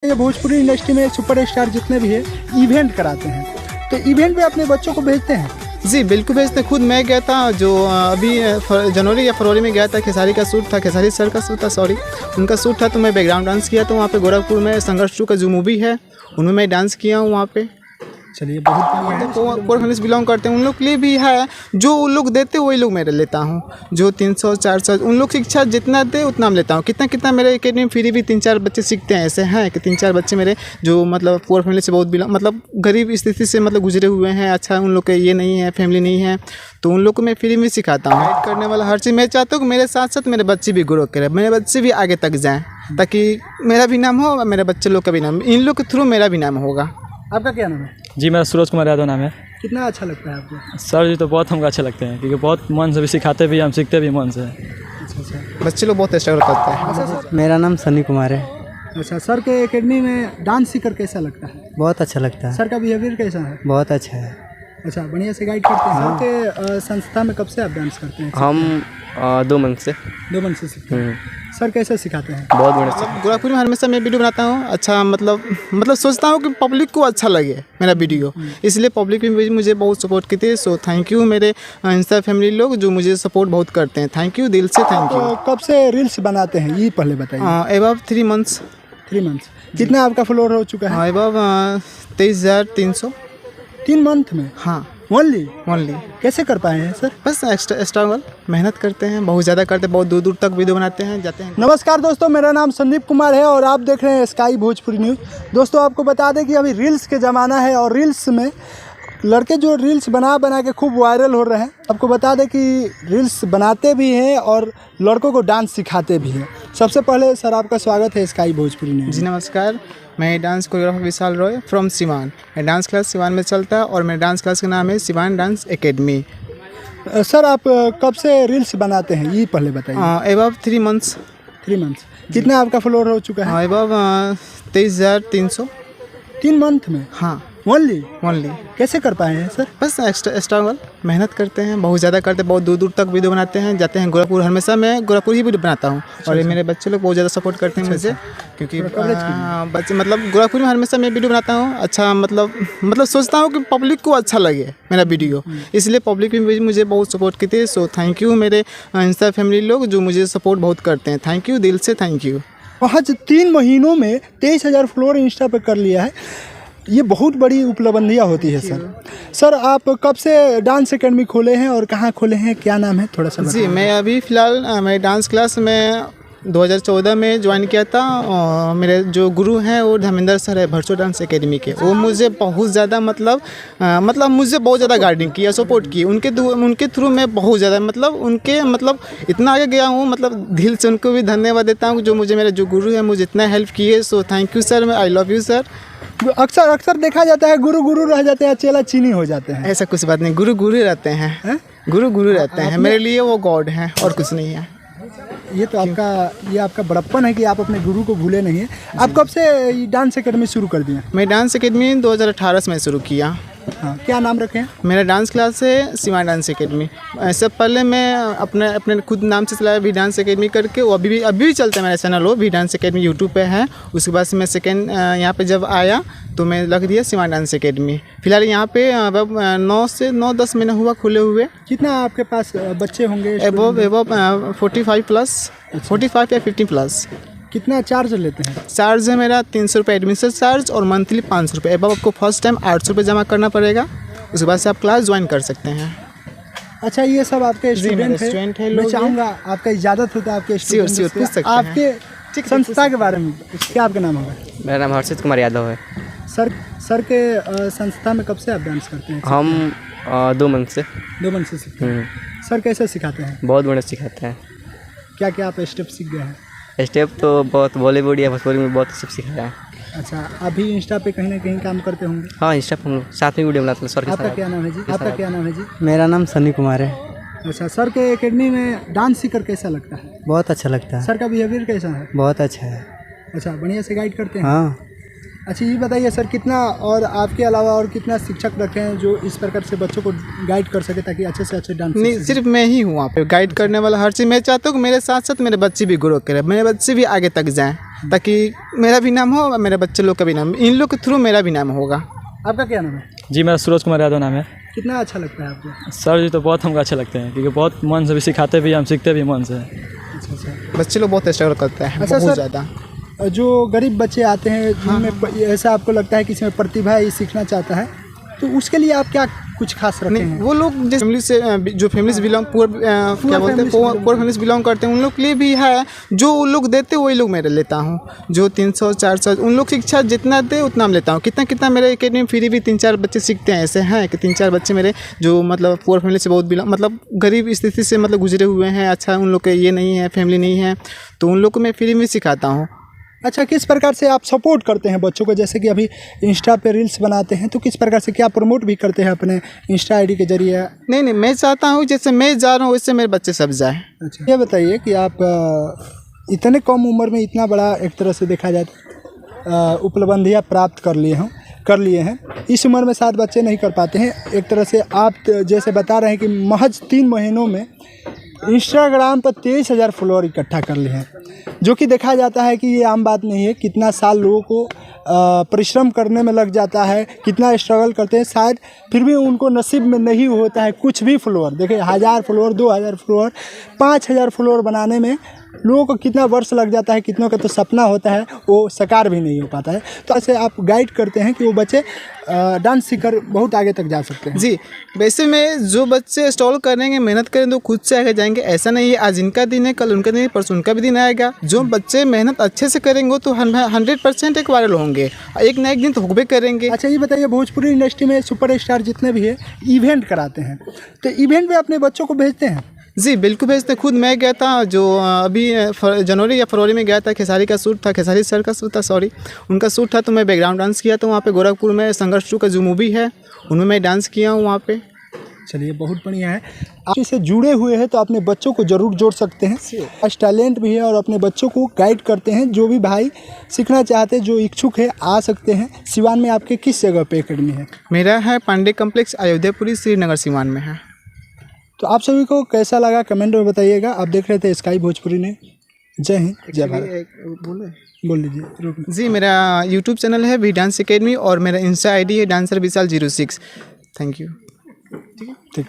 ये भोजपुरी इंडस्ट्री में सुपरस्टार जितने भी है इवेंट कराते हैं, तो इवेंट में अपने बच्चों को भेजते हैं। जी बिल्कुल भेजते हैं। खुद मैं गया था, जो अभी जनवरी या फरवरी में गया था। खेसारी का शूट था, खेसारी सर का शूट था, सॉरी उनका शूट था। तो मैं बैकग्राउंड डांस किया। तो वहाँ पे गोरखपुर में संघर्ष 2 का जो मूवी है उनमें मैं डांस किया हूँ वहाँ पे। चलिए बहुत बढ़िया है। तो पुअर फैमिली बिलोंग करते हैं, उन लोग के लिए भी है। जो उन लोग देते वही लोग मैं लेता हूँ। जो 300-400 उन लोग शिक्षा जितना दे उतना मैं लेता हूँ। कितना मेरे एकेडमी में फ्री भी 3-4 बच्चे सीखते हैं। ऐसे हैं कि 3-4 बच्चे मेरे जो मतलब पुअर फैमिली से बहुत बिलोंग, मतलब गरीब स्थिति से मतलब गुजरे हुए हैं। अच्छा उन लोग के ये नहीं है, फैमिली नहीं है, तो उन लोग को मैं फ्री में सिखाता हूँ। गाइड करने वाला हर चीज़ मैं चाहता हूँ कि मेरे साथ साथ मेरे बच्चे भी ग्रो करें, मेरे बच्चे भी आगे तक जाएँ, ताकि मेरा भी नाम हो और मेरे बच्चे लोग का भी नाम, इन लोग के थ्रू मेरा भी नाम होगा। आपका क्या नाम है? जी मेरा सूरज कुमार यादव नाम है। कितना अच्छा लगता है आपको? सर जी तो बहुत हमको अच्छे लगते हैं, क्योंकि बहुत मन से भी सिखाते भी, हम सीखते भी मन से। अच्छा। बच्चे लोग बहुत स्ट्रगल करते हैं। मेरा नाम सनी कुमार है। अच्छा, सर के एकेडमी में डांस सीखकर कैसा लगता है? बहुत अच्छा लगता है। सर का बिहेवियर कैसा है? बहुत अच्छा है। अच्छा, बढ़िया से गाइड करते हैं। सर के संस्था में कब से आप डांस करते हैं? हम 2 मंथ से। 2 मंथ से सीखते हैं। सर कैसे सिखाते हैं? बहुत बढ़िया से। मतलब गोरखपुर में हमेशा मैं वीडियो बनाता हूँ। अच्छा मतलब सोचता हूँ कि पब्लिक को अच्छा लगे मेरा वीडियो, इसलिए पब्लिक भी मुझे बहुत सपोर्ट की थी। सो थैंक यू मेरे इंस्टा फैमिली लोग जो मुझे सपोर्ट बहुत करते हैं। थैंक यू, दिल से थैंक यू। तो कब से रील्स बनाते हैं ये पहले बताइए। Above 3 months. 3 मंथ्स। कितना आपका फॉलोअर हो चुका है? एबव 23,300। 3 मंथ में? हाँ ओनली? कैसे कर पाए हैं सर? बस स्ट्रगल, मेहनत करते हैं, बहुत ज़्यादा करते हैं, बहुत दूर दूर तक वीडियो बनाते हैं, जाते हैं। नमस्कार दोस्तों, मेरा नाम संदीप कुमार है और आप देख रहे हैं स्काई भोजपुरी न्यूज़। दोस्तों आपको बता दें कि अभी रील्स के ज़माना है और रील्स में लड़के जो रील्स बना के खूब वायरल हो रहे हैं। आपको बता दें कि रील्स बनाते भी हैं और लड़कों को डांस सिखाते भी हैं। सबसे पहले सर आपका स्वागत है स्काई भोजपुरी न्यूज़। जी नमस्कार, मैं dance choreographer Vishal Roy from Siwan. मैं डांस क्लास सिवान में चलता है और मेरे डांस क्लास का नाम है सिवान डांस एकेडमी। सर आप कब से रील्स बनाते हैं ये पहले बताइए। Above 3 months. 3 मंथ्स। कितना आपका फॉलोअर हो चुका है? एबव 23,300। 3 मंथ में? हाँ ओनली? कैसे कर पाए हैं सर? बस स्ट्रगल, मेहनत करते हैं, बहुत ज़्यादा करते हैं, बहुत दूर दूर तक वीडियो बनाते हैं, जाते हैं गोरखपुर। हमेशा मैं गोरखपुर ही वीडियो बनाता हूँ और ये मेरे बच्चे लोग बहुत ज़्यादा सपोर्ट करते हैं मुझे, क्योंकि बच्चे मतलब गोरखपुर में हमेशा मैं वीडियो बनाता हूँ। अच्छा मतलब सोचता हूँ कि पब्लिक को अच्छा लगे मेरा वीडियो, इसलिए पब्लिक भी मुझे बहुत सपोर्ट की थी। सो थैंक यू मेरे इंस्टा फैमिली लोग जो मुझे सपोर्ट बहुत करते हैं। थैंक यू, दिल से थैंक यू। महज 3 महीनों में 23,000 फॉलोअर इंस्टा पर कर लिया है, ये बहुत बड़ी उपलब्धियाँ होती है सर। सर आप कब से डांस एकेडमी खोले हैं और कहाँ खोले हैं, क्या नाम है, थोड़ा सा जी मैं अभी फ़िलहाल मैं डांस क्लास में 2014 में ज्वाइन किया था। और मेरे जो गुरु हैं वो धर्मेंद्र सर है भरसो डांस एकेडमी के। वो मुझे बहुत ज़्यादा मतलब मुझे बहुत ज़्यादा गाइडिंग किया, सपोर्ट की। उनके थ्रू मैं बहुत ज़्यादा उनके इतना आगे गया हूँ। दिल से उनको भी धन्यवाद देता हूँ जो मुझे मेरे जो गुरु हैं मुझे इतना हेल्प किए। So thank you sir, I love you sir. अक्सर देखा जाता है गुरु रह जाते हैं, चेला चीनी हो जाते हैं। ऐसा कुछ बात नहीं, गुरु रहते हैं, गुरु रहते हैं। मेरे लिए वो गॉड हैं और कुछ नहीं है। ये तो आपका बड़प्पन है कि आप अपने गुरु को भूले नहीं हैं। आप कब से डांस एकेडमी शुरू कर दिए? मैं डांस एकेडमी 2018 में शुरू किया। हाँ, क्या नाम रखे हैं? मेरा डांस क्लास है सिवान डांस एकेडमी। इससे पहले मैं अपने खुद नाम से चलाया भी डांस एकेडमी करके, वो अभी भी चलता है मेरा चैनल, वो भी डांस एकेडमी यूट्यूब पे है। उसके बाद से मैं सेकेंड यहाँ पे जब आया तो मैं लग दिया सिवान डांस एकेडमी। फिलहाल यहाँ पे 9-10 महीने हुआ खुले हुए। कितना आपके पास बच्चे होंगे? एबव 45 प्लस, 45 या 50 प्लस। कितना चार्ज लेते हैं? चार्ज है मेरा 300 रुपये एडमिशन चार्ज और मंथली 500 रुपये। अब आपको फर्स्ट टाइम 800 रुपये जमा करना पड़ेगा, उसके बाद से आप क्लास ज्वाइन कर सकते हैं। अच्छा, ये सब आपके स्टूडेंट है। मैं चाहूँगा आपका इजाज़त होता है आपके स्टूडेंट पूछ सकते हैं आपके संस्था के बारे में। क्या आपका नाम होगा? मेरा नाम हर्षित कुमार यादव है। सर के संस्था में कब से आप डांस करते हैं? हम 2 मंथ से। 2 मंथ से सीखते हैं। सर कैसे सिखाते हैं? बहुत बढ़िया सिखाते हैं। क्या आप स्टेप सीख गए हैं? स्टेप तो बहुत बॉलीवुड या भोजपुरी में बहुत सब सिखाया है। अच्छा, अभी इंस्टा पे कहीं ना कहीं काम करते होंगे? हाँ, इंस्टा पर हम लोग साथ में वीडियो बनाते हैं सर के साथ। आपका क्या नाम है जी? आपका क्या नाम है जी? मेरा नाम सनी कुमार है। अच्छा, सर के एकेडमी में डांस सीखकर कैसा लगता है? बहुत अच्छा लगता है। सर का बिहेवियर कैसा है? बहुत अच्छा है। अच्छा, बढ़िया से गाइड करते हैं? हाँ। अच्छा, ये बताइए सर, कितना और आपके अलावा और कितना शिक्षक रखे हैं जो इस प्रकार से बच्चों को गाइड कर सके ताकि अच्छे से अच्छे डांस? नहीं, सिर्फ मैं ही हूँ वहाँ पे गाइड करने वाला। हर चीज़ मैं चाहता हूँ कि मेरे साथ साथ मेरे बच्चे भी ग्रो करें, मेरे बच्चे भी आगे तक जाएँ, ताकि मेरा भी नाम हो और मेरे बच्चे लोग का भी नाम, इन लोग के थ्रू मेरा भी नाम होगा। आपका क्या नाम है? जी मेरा सूरज कुमार यादव नाम है। कितना अच्छा लगता है आपको? सर जी तो बहुत हमको अच्छे लगते हैं क्योंकि बहुत मन से भी सिखाते भी, हम सीखते भी मन से। अच्छा। बच्चे लोग बहुत स्ट्रगल करते हैं, अच्छा बहुत सर, ज़्यादा। जो गरीब बच्चे आते हैं जिनमें ऐसा आपको लगता है कि इसमें प्रतिभा है, ये सीखना चाहता है, तो उसके लिए आप क्या कुछ खास रखते नहीं, हैं? वो लोग जिस फैमिली से जो फैमिली से बिलोंग क्या बोलते हैं पुअर फैमिली से बिलोंग करते हैं, उन लोग के लिए भी है जो उन लोग देते वही लोग मैं लेता हूँ। जो 300-400 उन लोग शिक्षा जितना दे उतना मैं लेता हूँ। कितना मेरे एकेडमी फ्री भी 3-4 बच्चे सीखते हैं। ऐसे हैं कि 3-4 बच्चे मेरे जो मतलब पुअर फैमिली से बहुत बिलोंग, मतलब गरीब स्थिति से मतलब गुजरे हुए हैं। अच्छा, उन लोग के ये नहीं है, फैमिली नहीं है, तो उन लोग को मैं फ्री में सिखाता हूँ। अच्छा, किस प्रकार से आप सपोर्ट करते हैं बच्चों को? जैसे कि अभी इंस्टा पे रील्स बनाते हैं, तो किस प्रकार से क्या प्रमोट भी करते हैं अपने इंस्टा आईडी के जरिए? नहीं, मैं चाहता हूँ जैसे मैं जा रहा हूँ वैसे मेरे बच्चे सब जाए। अच्छा, ये बताइए कि आप इतने कम उम्र में इतना बड़ा एक तरह से देखा जाए उपलब्धियाँ प्राप्त कर लिए हैं। इस उम्र में शायद बच्चे नहीं कर पाते हैं। एक तरह से आप जैसे बता रहे हैं कि महज 3 महीनों में इंस्टाग्राम पर 23,000 फॉलोअर इकट्ठा कर लिए हैं, जो कि देखा जाता है कि ये आम बात नहीं है। कितना साल लोगों को परिश्रम करने में लग जाता है, कितना स्ट्रगल करते हैं, शायद फिर भी उनको नसीब में नहीं होता है कुछ भी फॉलोअर। देखिए, 1000 फॉलोअर, 2000 फॉलोअर, 5000 फॉलोअर बनाने में लोगों को कितना वर्ष लग जाता है। कितनों का तो सपना होता है, वो साकार भी नहीं हो पाता है। तो ऐसे आप गाइड करते हैं कि वो बच्चे डांस सीखकर बहुत आगे तक जा सकते हैं। जी, वैसे में जो बच्चे स्टॉल करेंगे, मेहनत करें तो खुद से आगे जाएंगे। ऐसा नहीं है आज इनका दिन है, कल उनका दिन है, परसों उनका भी दिन आएगा। जो बच्चे मेहनत अच्छे से करेंगे तो 100% एक वायरल होंगे, एक ना एक दिन तो होबे करेंगे। अच्छा, ये बताइए, भोजपुरी इंडस्ट्री में सुपरस्टार जितने भी है इवेंट कराते हैं, तो इवेंट में अपने बच्चों को भेजते हैं? जी बिल्कुल भेजते। खुद मैं गया था, जो अभी जनवरी या फरवरी में गया था, खेसारी का शूट था, खेसारी सर का शूट था, सॉरी उनका शूट था, तो मैं बैकग्राउंड डांस किया था वहाँ पे। गोरखपुर में संघर्ष 2 का जो मूवी है उनमें मैं डांस किया हूँ वहाँ पे। चलिए, बहुत बढ़िया है। आप इससे जुड़े हुए हैं तो अपने बच्चों को ज़रूर जोड़ सकते हैं। आज टैलेंट भी है और अपने बच्चों को गाइड करते हैं। जो भी भाई सीखना चाहते हैं, जो इच्छुक है, आ सकते हैं। सिवान में आपके किस जगह पे एकेडमी है? मेरा है पांडे कम्प्लेक्स, अयोध्यापुरी, श्रीनगर सिवान में है। तो आप सभी को कैसा लगा कमेंट में बताइएगा। आप देख रहे थे स्काई भोजपुरी ने। जय हिंद, जय भारत। बोल लीजिए। जी, मेरा यूट्यूब चैनल है वी डांस एकेडमी और मेरा इंस्टा आईडी है dancer vishal 06। Thank you. ठीक।